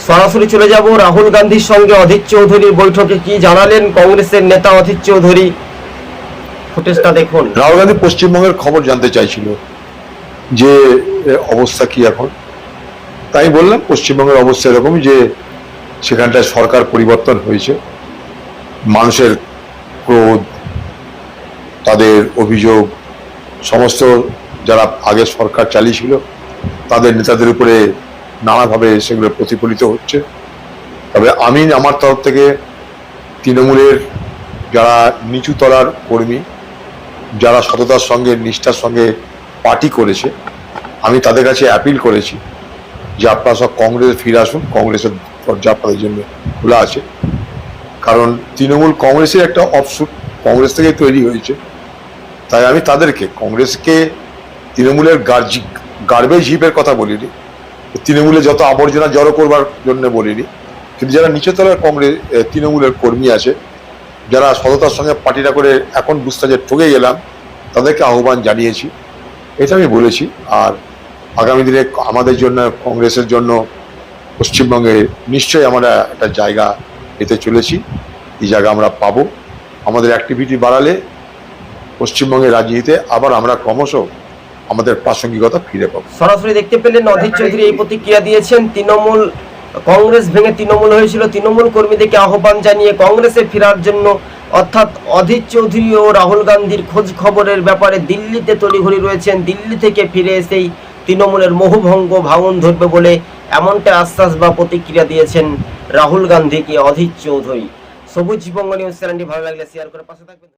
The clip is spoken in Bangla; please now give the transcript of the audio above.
সরাসরি চলে যাব রাহুল গান্ধীর সঙ্গে অধীর চৌধুরীর বৈঠকে কি জানালেন কংগ্রেসের নেতা অধীর চৌধুরী। ফুটেজটা দেখুন। রাহুল গান্ধী পশ্চিমবঙ্গের খবর জানতে চাইছিল যে অবস্থা কি এখন। তাই বললাম পশ্চিমবঙ্গের অবস্থা এরকম যে সেখানটায় সরকার পরিবর্তন হয়েছে, মানুষের ক্রোধ, তাদের অভিযোগ, সমস্ত যারা আগে সরকার চালিয়েছিল তাদের নেতাদের উপরে নানাভাবে সেগুলো প্রতিফলিত হচ্ছে। তবে আমি আমার তরফ থেকে তৃণমূলের যারা নিচু তলার কর্মী, যারা সততার সঙ্গে নিষ্ঠার সঙ্গে পার্টি করেছে, আমি তাদের কাছে অ্যাপিল করেছি যে আপনারা সব কংগ্রেসে ফিরে আসুন, কংগ্রেসের দরজা আপনাদের জন্য খোলা আছে। কারণ তৃণমূল কংগ্রেসের একটা অফশুট, কংগ্রেস থেকেই তৈরি হয়েছে। তাই আমি তাদেরকে, কংগ্রেসকে তৃণমূলের গার্বেজ হিপের কথা বলিনি, তৃণমূলে যত আবর্জনা জড়ো করবার জন্য বলিনি, কিন্তু যারা নিচতলার কংগ্রেস তৃণমূলের কর্মী আছে, যারা সততার সঙ্গে পার্টিটা করে এখন বুঝতে যে ঠকে গেলাম, তাদেরকে আহ্বান জানিয়েছি, এটা আমি বলেছি। আর আগামী দিনে আমাদের জন্য, কংগ্রেসের জন্য পশ্চিমবঙ্গে নিশ্চয়ই আমরা একটা জায়গা পেতে চলেছি। এই জায়গা আমরা পাবো। আমাদের অ্যাক্টিভিটি বাড়ালে পশ্চিমবঙ্গের রাজনীতিতে আবার আমরা ক্রমশ আমাদের প্রাসঙ্গিকতা ফিরে পাবো। সরাসরি দেখতে পেলেন অধীর চৌধুরী এই প্রতিক্রিয়া দিয়েছেন। তৃণমূল, কংগ্রেস ভেঙে তৃণমূল হয়েছিল, তৃণমূল কর্মীদেরকে আহ্বান জানিয়ে কংগ্রেসে ফেরার জন্য, অর্থাৎ অধীর চৌধুরী ও রাহুল গান্ধীর খোঁজ খবরের ব্যাপারে দিল্লিতে তড়িঘড়ি রয়েছেন। দিল্লি থেকে ফিরে এসেই তৃণমূলের মোহভঙ্গ ভাঙন ধরবে বলে এমনটা আশ্বাস বা প্রতিক্রিয়া দিয়েছেন রাহুল গান্ধীকে অধীর চৌধুরী। সবুজ বঙ্গ নিউজ চ্যানেলটি ভালো লাগলে শেয়ার করে পাশে থাকবেন।